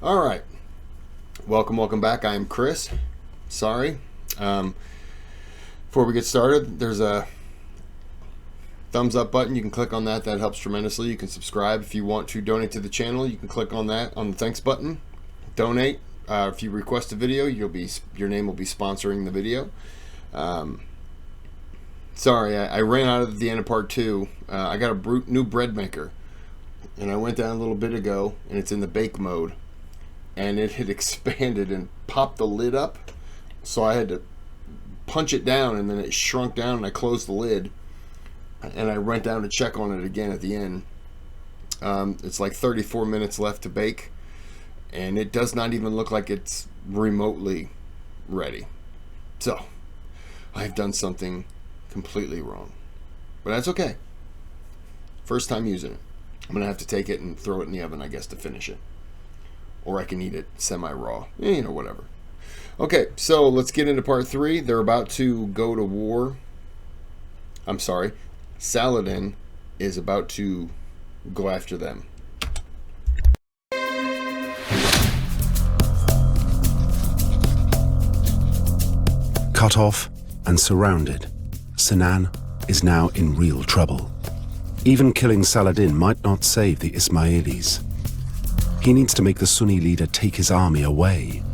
All right. Welcome back. I am Kris. Sorry. Before we get started, there's a thumbs up button. You can click on that. That helps tremendously. You can subscribe. If you want to donate to the channel, you can click on that on the thanks button. Donate. If you request a video, your name will be sponsoring the video. Sorry, I ran out at the end of part 2. I got a new bread maker, and I went down a little bit ago, and it's in the bake mode, and it had expanded and popped the lid up, so I had to punch it down, and then it shrunk down, and I closed the lid, and I went down to check on it again at the end. It's like 34 minutes left to bake, and it does not even look like it's remotely ready. So I've done something completely wrong, but that's okay. First time using it. I'm gonna have to take it and throw it in the oven, I guess, to finish it, or I can eat it semi-raw, whatever. Okay, so let's get into part 3. They're about to go to war. I'm sorry, Saladin is about to go after them. Cut off and surrounded, Sinan is now in real trouble. Even killing Saladin might not save the Ismailis. He needs to make the Sunni leader take his army away.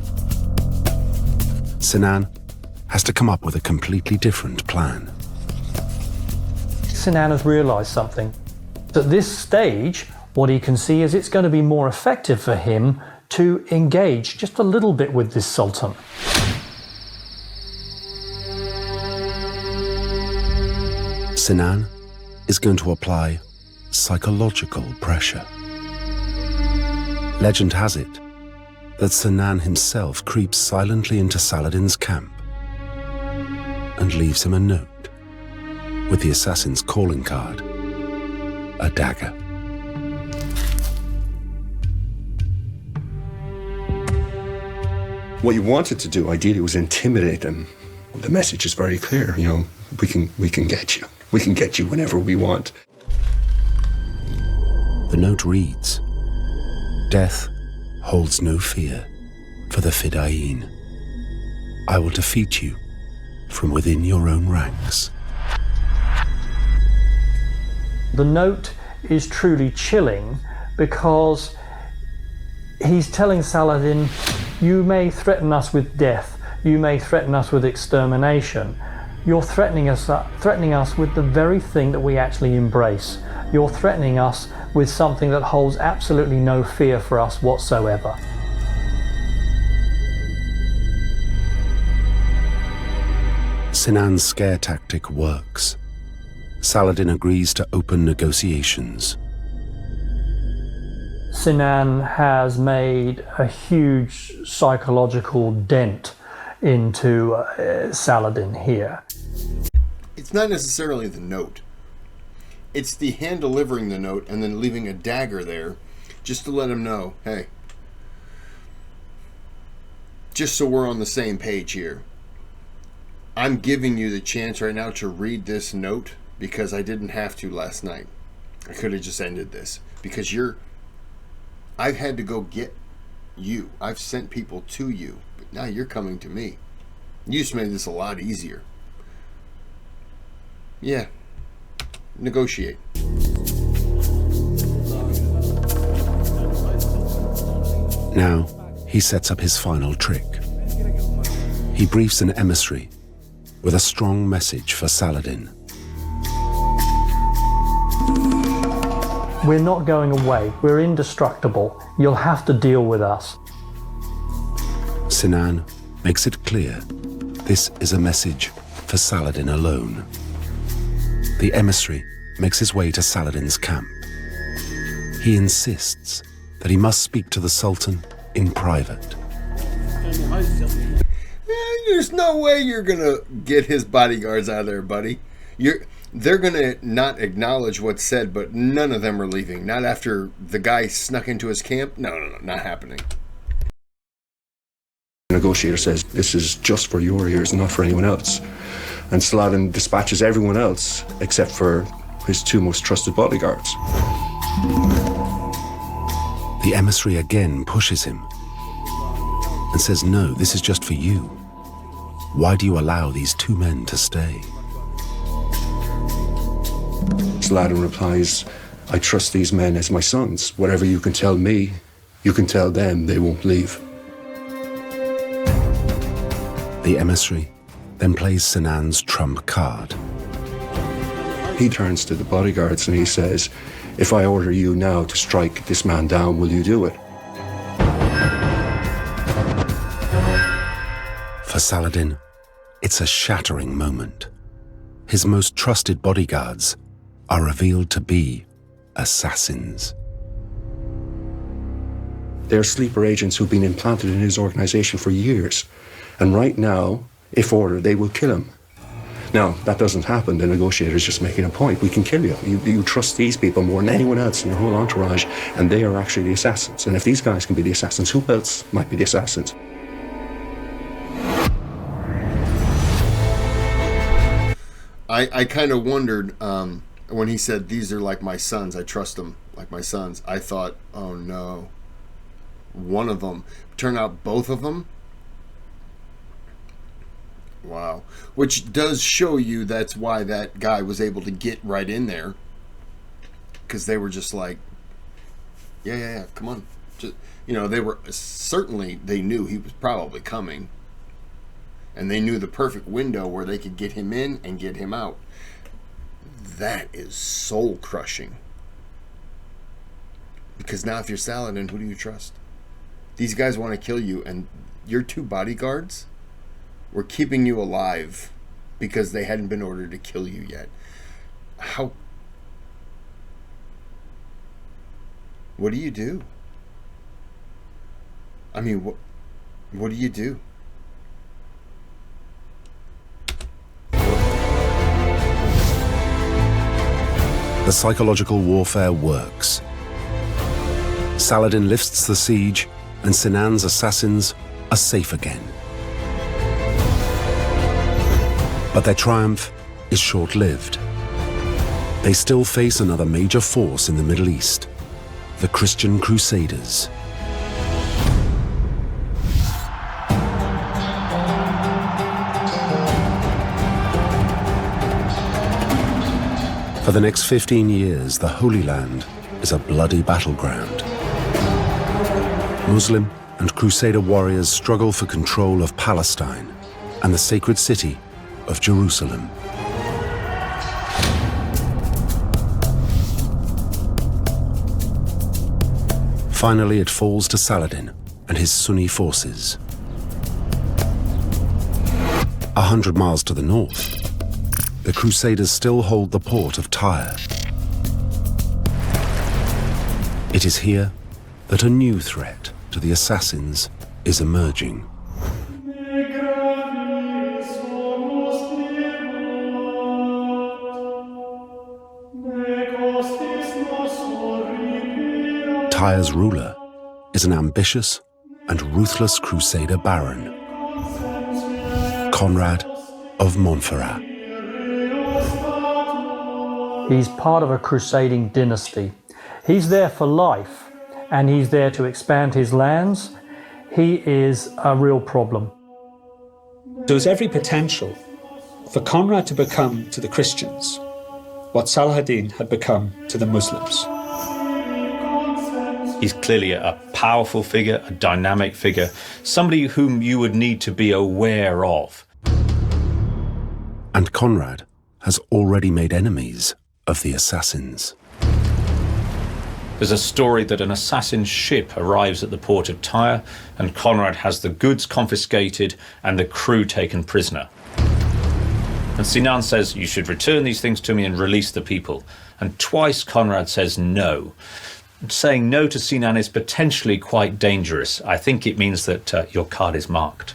Sinan has to come up with a completely different plan. Sinan has realised something. At this stage, what he can see is it's going to be more effective for him to engage just a little bit with this Sultan. Sinan is going to apply psychological pressure. Legend has it that Sinan himself creeps silently into Saladin's camp and leaves him a note with the assassin's calling card, a dagger. What you wanted to do, ideally, was intimidate them. The message is very clear, we can get you. We can get you whenever we want. The note reads, "Death holds no fear for the Fidayeen. I will defeat you from within your own ranks." The note is truly chilling because he's telling Saladin, you may threaten us with death, you may threaten us with extermination. You're threatening us with the very thing that we actually embrace. You're threatening us with something that holds absolutely no fear for us whatsoever. Sinan's scare tactic works. Saladin agrees to open negotiations. Sinan has made a huge psychological dent into Saladin here. It's not necessarily the note. It's the hand delivering the note and then leaving a dagger there just to let him know, hey, just so we're on the same page here, I'm giving you the chance right now to read this note because I didn't have to last night. I could have just ended this because I've had to go get you. I've sent people to you, but now you're coming to me. You just made this a lot easier. Yeah. Negotiate. Now, he sets up his final trick. He briefs an emissary with a strong message for Saladin. We're not going away. We're indestructible. You'll have to deal with us. Sinan makes it clear this is a message for Saladin alone. The emissary makes his way to Saladin's camp. He insists that he must speak to the Sultan in private. There's no way you're gonna get his bodyguards out of there, buddy. They're gonna not acknowledge what's said, but none of them are leaving. Not after the guy snuck into his camp. No, not happening. The negotiator says, this is just for your ears, not for anyone else. And Saladin dispatches everyone else except for his 2 most trusted bodyguards. The The emissary again pushes him and says, no, this is just for you. Why do you allow these two men to stay? Saladin replies, I trust these men as my sons. Whatever you can tell me, you can tell them, they won't leave. The emissary then plays Sinan's trump card. He turns to the bodyguards and he says, if I order you now to strike this man down, will you do it? For Saladin, it's a shattering moment. His most trusted bodyguards are revealed to be assassins. They're sleeper agents who've been implanted in his organization for years. And right now, if ordered, they will kill him. Now, that doesn't happen. The negotiator's just making a point. We can kill you. You trust these people more than anyone else in your whole entourage, and they are actually the assassins. And if these guys can be the assassins, who else might be the assassins? I kind of wondered when he said, these are like my sons, I trust them like my sons. I thought, oh no, one of them. Turned out both of them? Wow. Which does show you that's why that guy was able to get right in there. Because they were just like, yeah, come on. Just, they were, certainly they knew he was probably coming. And they knew the perfect window where they could get him in and get him out. That is soul crushing. Because now if you're Saladin, who do you trust? These guys want to kill you, and your two bodyguards were keeping you alive because they hadn't been ordered to kill you yet. How? What do you do? I mean, what do you do? The psychological warfare works. Saladin lifts the siege, and Sinan's assassins are safe again. But their triumph is short-lived. They still face another major force in the Middle East, the Christian Crusaders. For the next 15 years, the Holy Land is a bloody battleground. Muslim and Crusader warriors struggle for control of Palestine and the sacred city of Jerusalem. Finally, it falls to Saladin and his Sunni forces. 100 miles to the north, the Crusaders still hold the port of Tyre. It is here that a new threat to the assassins is emerging. Tyre's ruler is an ambitious and ruthless Crusader baron, Conrad of Montferrat. He's part of a crusading dynasty. He's there for life, and he's there to expand his lands. He is a real problem. There's every potential for Conrad to become to the Christians what Saladin had become to the Muslims. He's clearly a powerful figure, a dynamic figure, somebody whom you would need to be aware of. And Conrad has already made enemies of the assassins. There's a story that an assassin ship arrives at the port of Tyre, and Conrad has the goods confiscated and the crew taken prisoner. And Sinan says, you should return these things to me and release the people. And twice Conrad says no. Saying no to Sinan is potentially quite dangerous. I think it means that your card is marked.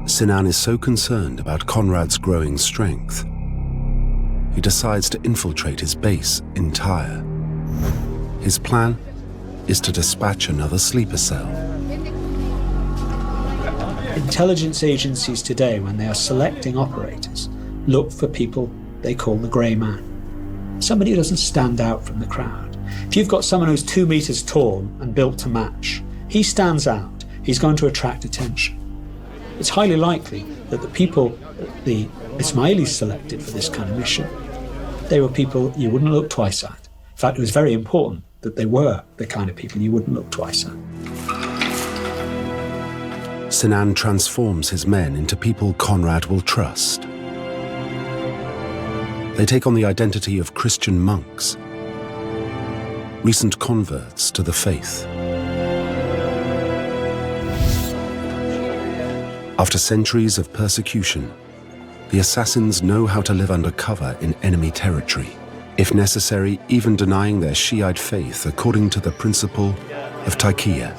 Sinan is so concerned about Conrad's growing strength, he decides to infiltrate his base in Tyre. His plan is to dispatch another sleeper cell. Intelligence agencies today, when they are selecting operators, look for people they call the grey man. Somebody who doesn't stand out from the crowd. If you've got someone who's 2 meters tall and built to match, he stands out, he's going to attract attention. It's highly likely that the people that the Ismailis selected for this kind of mission, they were people you wouldn't look twice at. In fact, it was very important that they were the kind of people you wouldn't look twice at. Sinan transforms his men into people Conrad will trust. They take on the identity of Christian monks, recent converts to the faith. After centuries of persecution, the assassins know how to live under cover in enemy territory, if necessary, even denying their Shiite faith according to the principle of taqiyya.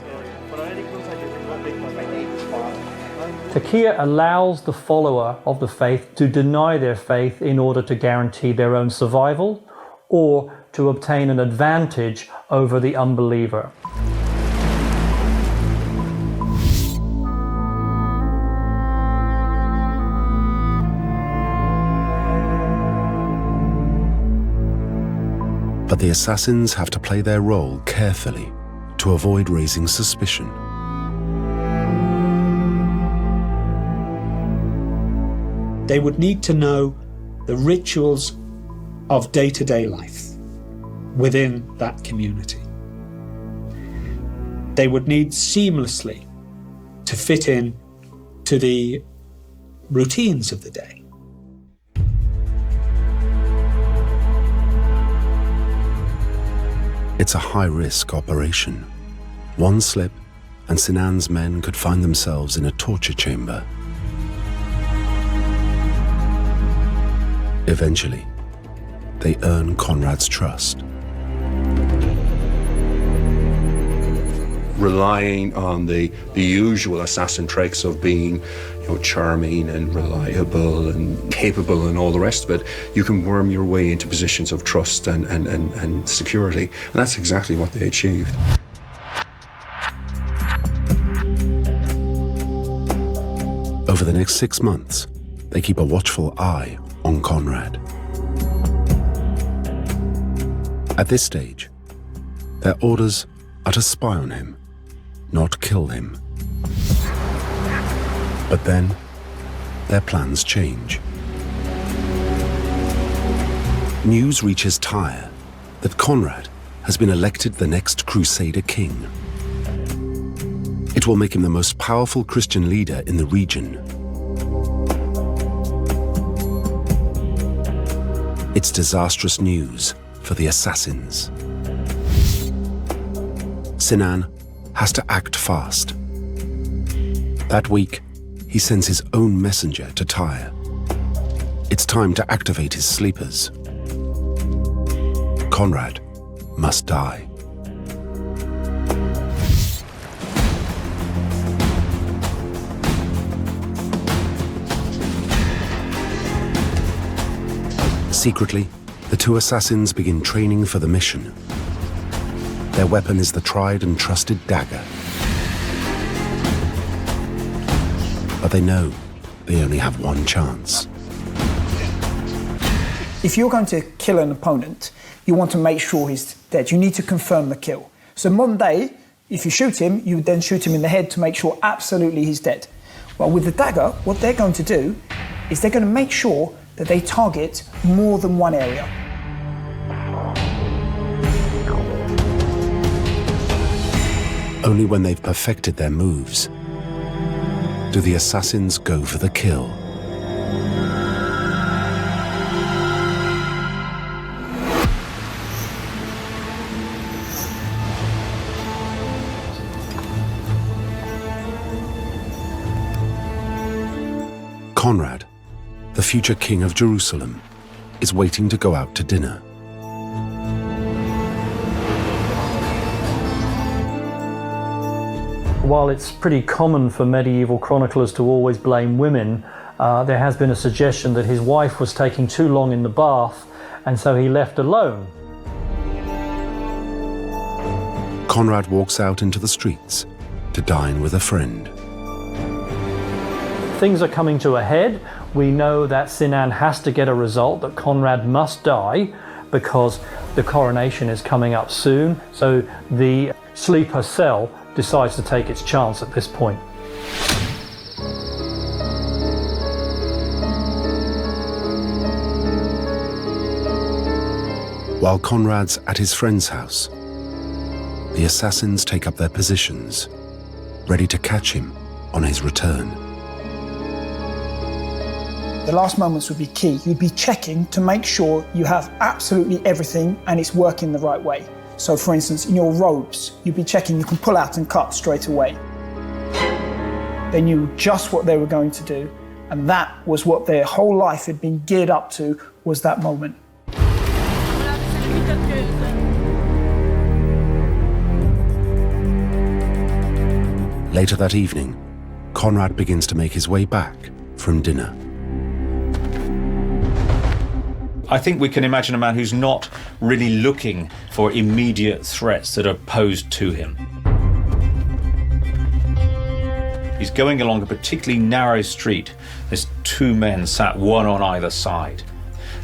Taqiyya allows the follower of the faith to deny their faith in order to guarantee their own survival or to obtain an advantage over the unbeliever. But the assassins have to play their role carefully to avoid raising suspicion. They would need to know the rituals of day-to-day life within that community. They would need seamlessly to fit in to the routines of the day. It's a high-risk operation. One slip and Sinan's men could find themselves in a torture chamber. Eventually, they earn Conrad's trust. Relying on the usual assassin tricks of being, charming and reliable and capable and all the rest of it, you can worm your way into positions of trust and security. And that's exactly what they achieved. Over the next 6 months, they keep a watchful eye on Conrad. At this stage, their orders are to spy on him, not kill him. But then, their plans change. News reaches Tyre that Conrad has been elected the next Crusader king. It will make him the most powerful Christian leader in the region. It's disastrous news for the assassins. Sinan has to act fast. That week, he sends his own messenger to Tyre. It's time to activate his sleepers. Conrad must die. Secretly, the two assassins begin training for the mission. Their weapon is the tried and trusted dagger. But they know they only have one chance. If you're going to kill an opponent, you want to make sure he's dead. You need to confirm the kill. So modern day, if you shoot him, you would then shoot him in the head to make sure absolutely he's dead. Well, with the dagger, what they're going to do is they're going to make sure that they target more than one area. Only when they've perfected their moves do the assassins go for the kill. Conrad, the future king of Jerusalem, is waiting to go out to dinner. While it's pretty common for medieval chroniclers to always blame women, there has been a suggestion that his wife was taking too long in the bath, and so he left alone. Conrad walks out into the streets to dine with a friend. things are coming to a head. We know that Sinan has to get a result, that Conrad must die, because the coronation is coming up soon. So the sleeper cell decides to take its chance at this point. While Conrad's at his friend's house, the assassins take up their positions, ready to catch him on his return. The last moments would be key. You'd be checking to make sure you have absolutely everything and it's working the right way. So for instance, in your robes, you'd be checking you can pull out and cut straight away. They knew just what they were going to do, and that was what their whole life had been geared up to, was that moment. Later that evening, Conrad begins to make his way back from dinner. I think we can imagine a man who's not really looking for immediate threats that are posed to him. He's going along a particularly narrow street. There's two men sat one on either side.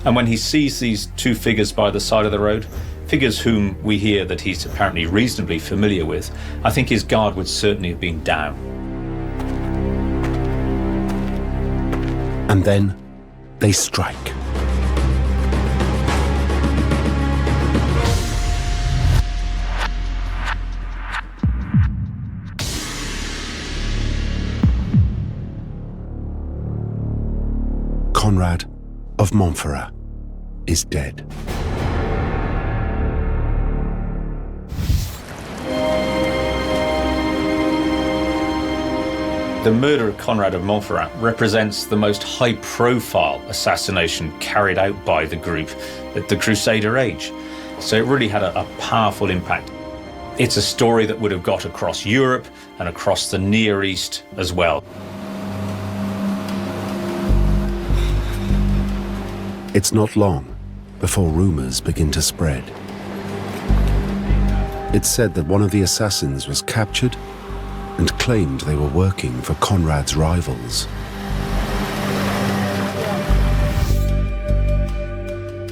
And when he sees these two figures by the side of the road, figures whom we hear that he's apparently reasonably familiar with, I think his guard would certainly have been down. And then they strike. Conrad of Montferrat is dead. The murder of Conrad of Montferrat represents the most high-profile assassination carried out by the group at the Crusader age. So it really had a powerful impact. It's a story that would have got across Europe and across the Near East as well. It's not long before rumors begin to spread. It's said that one of the assassins was captured and claimed they were working for Conrad's rivals.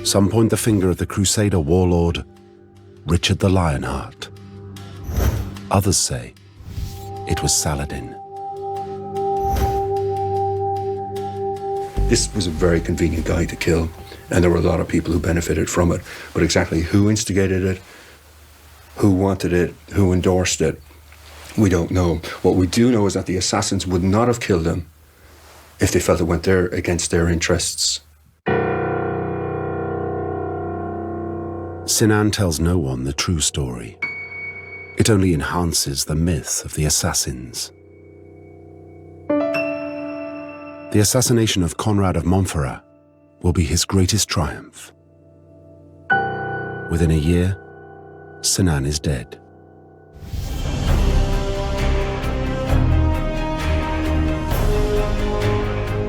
Some point the finger at the Crusader warlord, Richard the Lionheart. Others say it was Saladin. This was a very convenient guy to kill, and there were a lot of people who benefited from it. But exactly who instigated it, who wanted it, who endorsed it, we don't know. What we do know is that the assassins would not have killed him if they felt it went against their interests. Sinan tells no one the true story. It only enhances the myth of the assassins. The assassination of Conrad of Montferrat will be his greatest triumph. Within a year, Sinan is dead.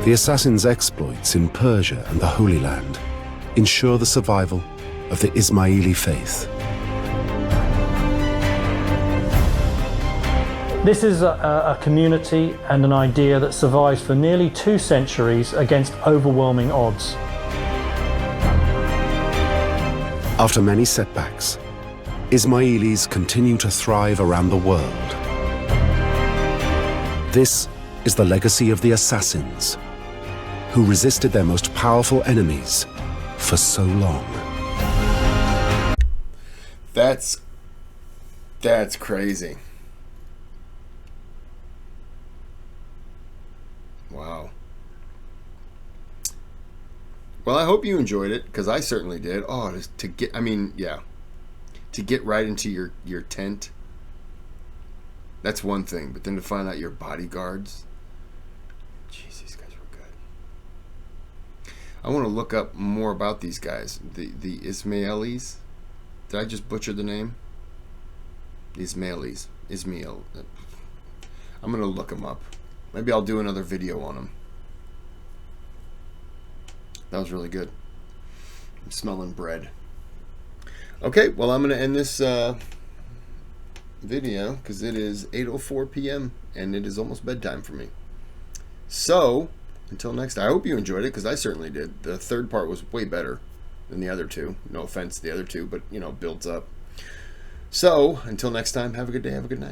The assassins' exploits in Persia and the Holy Land ensure the survival of the Ismaili faith. This is a community and an idea that survives for nearly 2 centuries against overwhelming odds. After many setbacks, Ismailis continue to thrive around the world. This is the legacy of the assassins, who resisted their most powerful enemies for so long. That's crazy. Wow. Well, I hope you enjoyed it, because I certainly did. Oh, to get right into your tent, that's one thing, but then to find out your bodyguards, jeez, these guys were good. I want to look up more about these guys, the Ismailis. Did I just butcher the name? Ismailis. Ismail. I'm going to look them up. Maybe I'll do another video on them. That was really good. I'm smelling bread. Okay, well, I'm going to end this video because it is 8:04 p.m. and it is almost bedtime for me. So, until next time, I hope you enjoyed it, because I certainly did. The third part was way better than the other two. No offense to the other two, but, builds up. So, until next time, have a good day, have a good night.